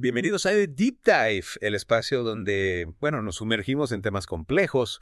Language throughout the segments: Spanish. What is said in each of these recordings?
Bienvenidos a The Deep Dive, el espacio donde, nos sumergimos en temas complejos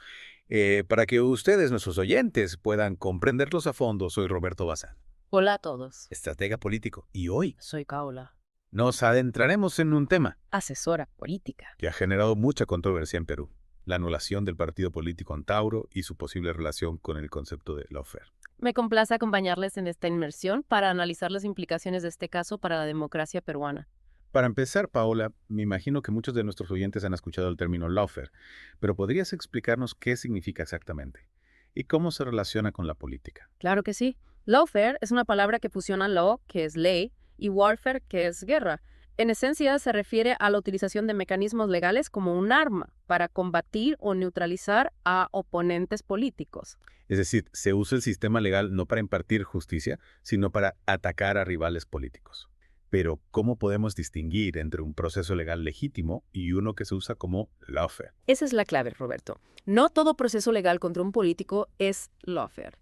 para que ustedes, nuestros oyentes, puedan comprenderlos a fondo. Soy Roberto Bazán, Hola a todos, estratega político, y hoy soy Paola, nos adentraremos en un tema asesora política. que ha generado mucha controversia en Perú, la anulación del partido político Antauro y su posible relación con el concepto de lawfare. Me complace acompañarles en esta inmersión para analizar las implicaciones de este caso para la democracia peruana. Para empezar, Paola, me imagino que muchos de nuestros oyentes han escuchado el término lawfare, pero ¿podrías explicarnos qué significa exactamente y cómo se relaciona con la política? Claro que sí. Lawfare es una palabra que fusiona law, que es ley, y warfare, que es guerra. En esencia, se refiere a la utilización de mecanismos legales como un arma para combatir o neutralizar a oponentes políticos. Es decir, se usa el sistema legal no para impartir justicia, sino para atacar a rivales políticos. Pero, ¿cómo podemos distinguir entre un proceso legal legítimo y uno que se usa como lawfare? Esa es la clave, Roberto. No todo proceso legal contra un político es lawfare.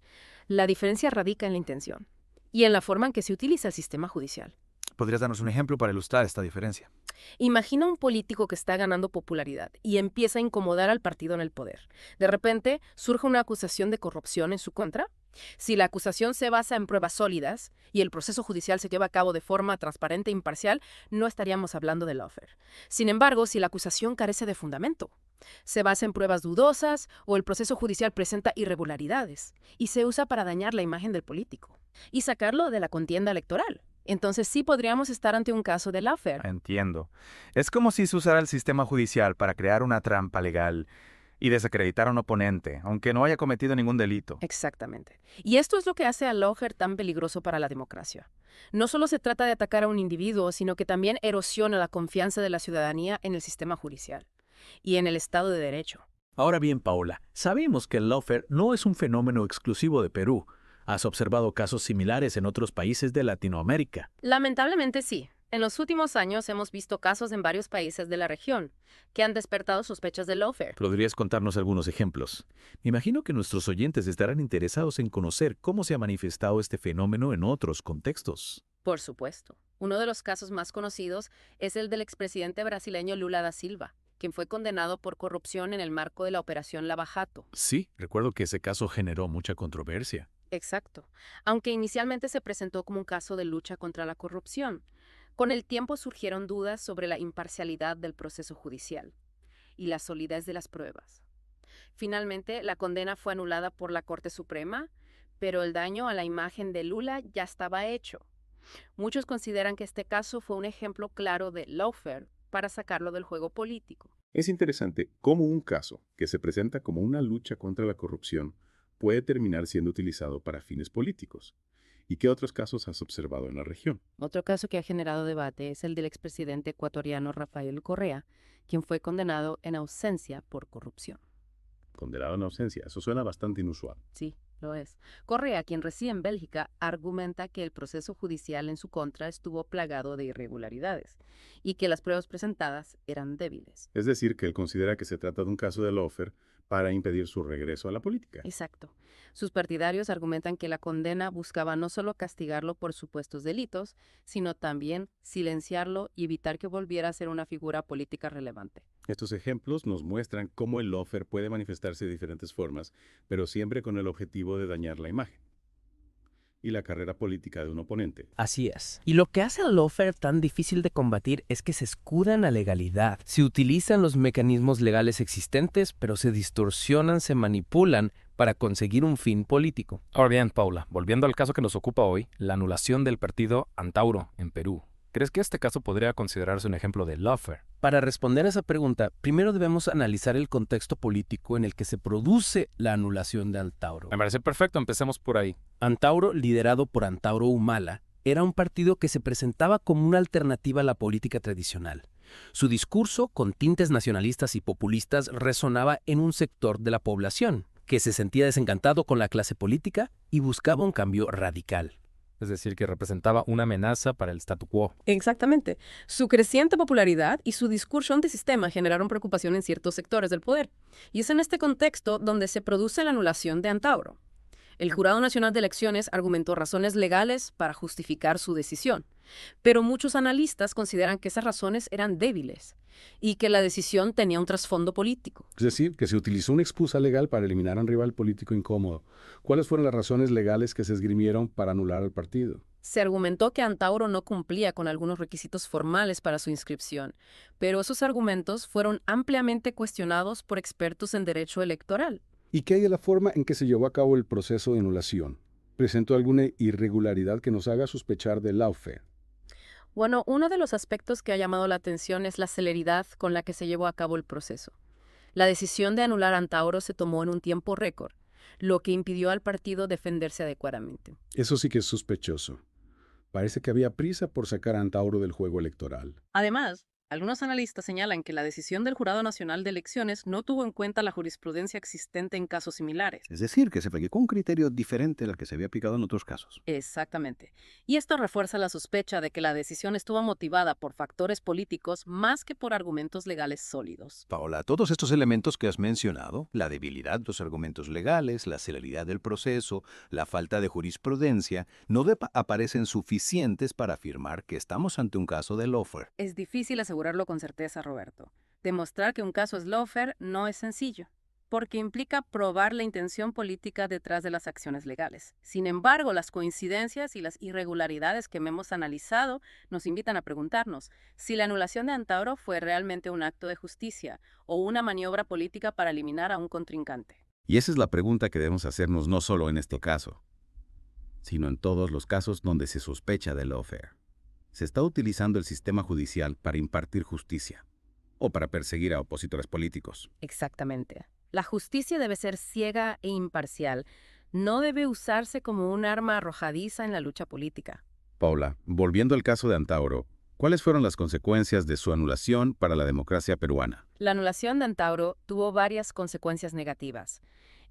La diferencia radica en la intención y en la forma en que se utiliza el sistema judicial. ¿Podrías darnos un ejemplo para ilustrar esta diferencia? Imagina un político que está ganando popularidad y empieza a incomodar al partido en el poder. De repente, surge una acusación de corrupción en su contra. Si la acusación se basa en pruebas sólidas y el proceso judicial se lleva a cabo de forma transparente e imparcial, no estaríamos hablando de lawfare. Sin embargo, si la acusación carece de fundamento, se basa en pruebas dudosas o el proceso judicial presenta irregularidades y se usa para dañar la imagen del político y sacarlo de la contienda electoral, entonces sí podríamos estar ante un caso de lawfare. Entiendo. Es como si se usara el sistema judicial para crear una trampa legal y desacreditar a un oponente, aunque no haya cometido ningún delito. Exactamente. Y esto es lo que hace al lawfare tan peligroso para la democracia. No solo se trata de atacar a un individuo, sino que también erosiona la confianza de la ciudadanía en el sistema judicial y en el Estado de Derecho. Ahora bien, Paola, sabemos que el lawfare no es un fenómeno exclusivo de Perú. ¿Has observado casos similares en otros países de Latinoamérica? Lamentablemente sí. En los últimos años hemos visto casos en varios países de la región que han despertado sospechas de lawfare. ¿Podrías contarnos algunos ejemplos? Me imagino que nuestros oyentes estarán interesados en conocer cómo se ha manifestado este fenómeno en otros contextos. Por supuesto. Uno de los casos más conocidos es el del expresidente brasileño Lula da Silva, quien fue condenado por corrupción en el marco de la Operación Lava Jato. Sí, recuerdo que ese caso generó mucha controversia. Exacto. Aunque inicialmente se presentó como un caso de lucha contra la corrupción, con el tiempo surgieron dudas sobre la imparcialidad del proceso judicial y la solidez de las pruebas. Finalmente, la condena fue anulada por la Corte Suprema, pero el daño a la imagen de Lula ya estaba hecho. Muchos consideran que este caso fue un ejemplo claro de lawfare para sacarlo del juego político. Es interesante cómo un caso que se presenta como una lucha contra la corrupción puede terminar siendo utilizado para fines políticos. ¿Y qué otros casos has observado en la región? Otro caso que ha generado debate es el del expresidente ecuatoriano Rafael Correa, quien fue condenado en ausencia por corrupción. Condenado en ausencia. Eso suena bastante inusual. Sí, lo es. Correa, quien reside en Bélgica, argumenta que el proceso judicial en su contra estuvo plagado de irregularidades y que las pruebas presentadas eran débiles. Es decir, que él considera que se trata de un caso de lawfare para impedir su regreso a la política. Exacto. Sus partidarios argumentan que la condena buscaba no solo castigarlo por supuestos delitos, sino también silenciarlo y evitar que volviera a ser una figura política relevante. Estos ejemplos nos muestran cómo el lawfare puede manifestarse de diferentes formas, pero siempre con el objetivo de dañar la imagen y la carrera política de un oponente. Así es. Y lo que hace al lawfare tan difícil de combatir es que se escuda en la legalidad. Se utilizan los mecanismos legales existentes, pero se distorsionan, se manipulan para conseguir un fin político. Ahora bien, Paula, volviendo al caso que nos ocupa hoy, la anulación del partido Antauro en Perú. ¿Crees que este caso podría considerarse un ejemplo de lawfare? Para responder a esa pregunta, primero debemos analizar el contexto político en el que se produce la anulación de Antauro. Me parece perfecto, empecemos por ahí. Antauro, liderado por Antauro Humala, era un partido que se presentaba como una alternativa a la política tradicional. Su discurso, con tintes nacionalistas y populistas, resonaba en un sector de la población que se sentía desencantado con la clase política y buscaba un cambio radical. Es decir, que representaba una amenaza para el statu quo. Exactamente. Su creciente popularidad y su discurso antisistema generaron preocupación en ciertos sectores del poder. Y es en este contexto donde se produce la anulación de Antauro. El Jurado Nacional de Elecciones argumentó razones legales para justificar su decisión. Pero muchos analistas consideran que esas razones eran débiles y que la decisión tenía un trasfondo político. Es decir, que se utilizó una excusa legal para eliminar a un rival político incómodo. ¿Cuáles fueron las razones legales que se esgrimieron para anular al partido? Se argumentó que Antauro no cumplía con algunos requisitos formales para su inscripción, pero esos argumentos fueron ampliamente cuestionados por expertos en derecho electoral. ¿Y qué hay de la forma en que se llevó a cabo el proceso de anulación? ¿Presentó alguna irregularidad que nos haga sospechar del lawfare? Bueno, uno de los aspectos que ha llamado la atención es la celeridad con la que se llevó a cabo el proceso. La decisión de anular a Antauro se tomó en un tiempo récord, lo que impidió al partido defenderse adecuadamente. Eso sí que es sospechoso. Parece que había prisa por sacar a Antauro del juego electoral. Además, algunos analistas señalan que la decisión del Jurado Nacional de Elecciones no tuvo en cuenta la jurisprudencia existente en casos similares. Es decir, que se aplicó un criterio diferente al que se había aplicado en otros casos. Exactamente. Y esto refuerza la sospecha de que la decisión estuvo motivada por factores políticos más que por argumentos legales sólidos. Paola, todos estos elementos que has mencionado, la debilidad de los argumentos legales, la celeridad del proceso, la falta de jurisprudencia, no aparecen suficientes para afirmar que estamos ante un caso de lawfare. Es difícil asegurarlo con certeza, Roberto. Demostrar que un caso es lawfare no es sencillo, porque implica probar la intención política detrás de las acciones legales. Sin embargo, las coincidencias y las irregularidades que hemos analizado nos invitan a preguntarnos si la anulación de Antauro fue realmente un acto de justicia o una maniobra política para eliminar a un contrincante. Y esa es la pregunta que debemos hacernos no solo en este caso, sino en todos los casos donde se sospecha de lawfare. Se está utilizando el sistema judicial para impartir justicia o para perseguir a opositores políticos. Exactamente. La justicia debe ser ciega e imparcial. No debe usarse como un arma arrojadiza en la lucha política. Paula, volviendo al caso de Antauro, ¿cuáles fueron las consecuencias de su anulación para la democracia peruana? La anulación de Antauro tuvo varias consecuencias negativas.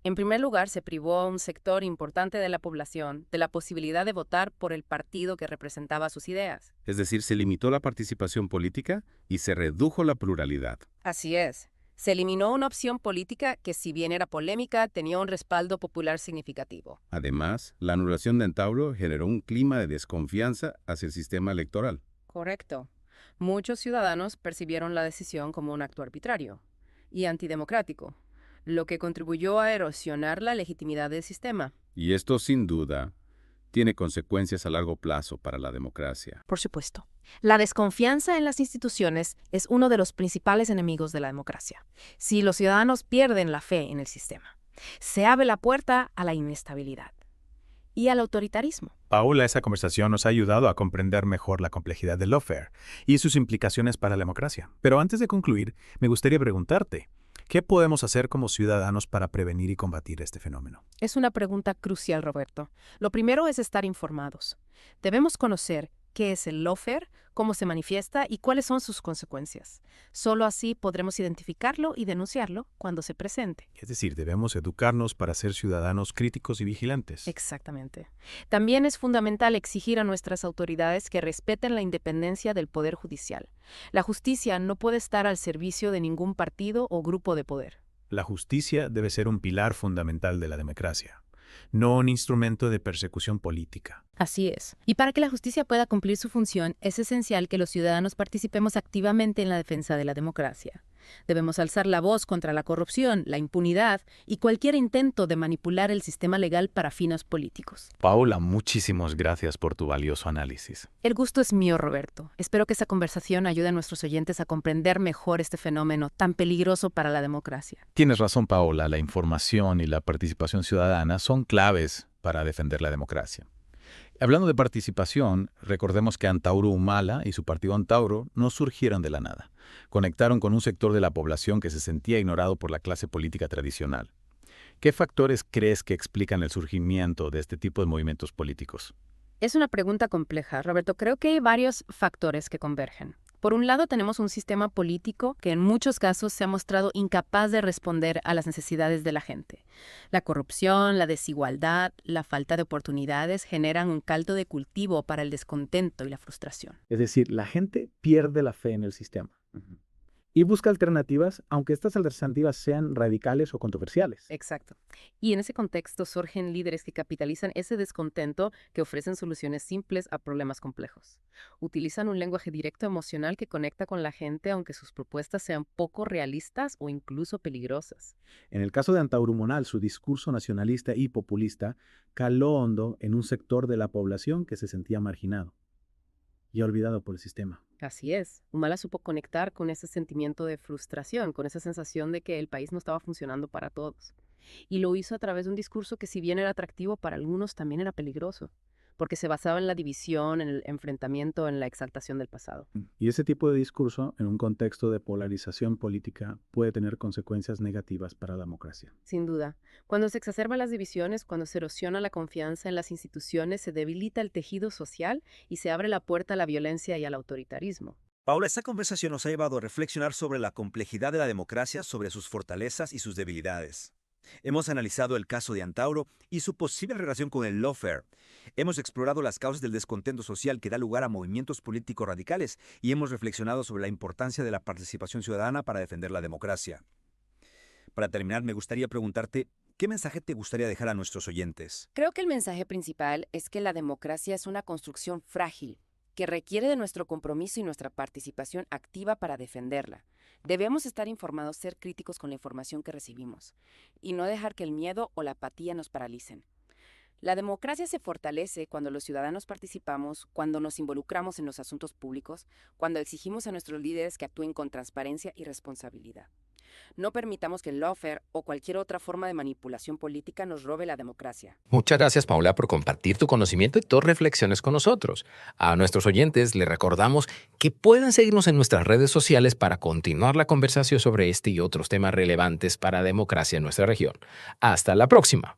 En primer lugar, se privó a un sector importante de la población de la posibilidad de votar por el partido que representaba sus ideas. Es decir, se limitó la participación política y se redujo la pluralidad. Así es. Se eliminó una opción política que, si bien era polémica, tenía un respaldo popular significativo. Además, la anulación de Antauro generó un clima de desconfianza hacia el sistema electoral. Correcto. Muchos ciudadanos percibieron la decisión como un acto arbitrario y antidemocrático, lo que contribuyó a erosionar la legitimidad del sistema. Y esto, sin duda, tiene consecuencias a largo plazo para la democracia. Por supuesto. La desconfianza en las instituciones es uno de los principales enemigos de la democracia. Si los ciudadanos pierden la fe en el sistema, se abre la puerta a la inestabilidad y al autoritarismo. Paula, esa conversación nos ha ayudado a comprender mejor la complejidad del lawfare y sus implicaciones para la democracia. Pero antes de concluir, me gustaría preguntarte, ¿qué podemos hacer como ciudadanos para prevenir y combatir este fenómeno? Es una pregunta crucial, Roberto. Lo primero es estar informados. Debemos conocer qué es el lawfare, cómo se manifiesta y cuáles son sus consecuencias. Solo así podremos identificarlo y denunciarlo cuando se presente. Es decir, debemos educarnos para ser ciudadanos críticos y vigilantes. Exactamente. También es fundamental exigir a nuestras autoridades que respeten la independencia del Poder Judicial. La justicia no puede estar al servicio de ningún partido o grupo de poder. La justicia debe ser un pilar fundamental de la democracia, no un instrumento de persecución política. Así es. Y para que la justicia pueda cumplir su función, es esencial que los ciudadanos participemos activamente en la defensa de la democracia. Debemos alzar la voz contra la corrupción, la impunidad y cualquier intento de manipular el sistema legal para fines políticos. Paula, muchísimas gracias por tu valioso análisis. El gusto es mío, Roberto. Espero que esta conversación ayude a nuestros oyentes a comprender mejor este fenómeno tan peligroso para la democracia. Tienes razón, Paola. La información y la participación ciudadana son claves para defender la democracia. Hablando de participación, recordemos que Antauro Humala y su partido Antauro no surgieron de la nada. Conectaron con un sector de la población que se sentía ignorado por la clase política tradicional. ¿Qué factores crees que explican el surgimiento de este tipo de movimientos políticos? Es una pregunta compleja, Roberto. Creo que hay varios factores que convergen. Por un lado, tenemos un sistema político que en muchos casos se ha mostrado incapaz de responder a las necesidades de la gente. La corrupción, la desigualdad, la falta de oportunidades generan un caldo de cultivo para el descontento y la frustración. Es decir, la gente pierde la fe en el sistema. y busca alternativas, aunque estas alternativas sean radicales o controversiales. Exacto. Y en ese contexto surgen líderes que capitalizan ese descontento, que ofrecen soluciones simples a problemas complejos. Utilizan un lenguaje directo emocional que conecta con la gente, aunque sus propuestas sean poco realistas o incluso peligrosas. En el caso de Antauro Monal, su discurso nacionalista y populista caló hondo en un sector de la población que se sentía marginado y olvidado por el sistema. Así es. Humala supo conectar con ese sentimiento de frustración, con esa sensación de que el país no estaba funcionando para todos. Y lo hizo a través de un discurso que, si bien era atractivo para algunos, también era peligroso, porque se basaba en la división, en el enfrentamiento, en la exaltación del pasado. Y ese tipo de discurso, en un contexto de polarización política, puede tener consecuencias negativas para la democracia. Sin duda. Cuando se exacerban las divisiones, cuando se erosiona la confianza en las instituciones, se debilita el tejido social y se abre la puerta a la violencia y al autoritarismo. Paula, esta conversación nos ha llevado a reflexionar sobre la complejidad de la democracia, sobre sus fortalezas y sus debilidades. Hemos analizado el caso de Antauro y su posible relación con el lawfare. Hemos explorado las causas del descontento social que da lugar a movimientos políticos radicales y hemos reflexionado sobre la importancia de la participación ciudadana para defender la democracia. Para terminar, me gustaría preguntarte, ¿qué mensaje te gustaría dejar a nuestros oyentes? Creo que el mensaje principal es que la democracia es una construcción frágil, que requiere de nuestro compromiso y nuestra participación activa para defenderla. Debemos estar informados, ser críticos con la información que recibimos y no dejar que el miedo o la apatía nos paralicen. La democracia se fortalece cuando los ciudadanos participamos, cuando nos involucramos en los asuntos públicos, cuando exigimos a nuestros líderes que actúen con transparencia y responsabilidad. No permitamos que el lawfare o cualquier otra forma de manipulación política nos robe la democracia. Muchas gracias, Paula, por compartir tu conocimiento y tus reflexiones con nosotros. A nuestros oyentes les recordamos que pueden seguirnos en nuestras redes sociales para continuar la conversación sobre este y otros temas relevantes para la democracia en nuestra región. Hasta la próxima.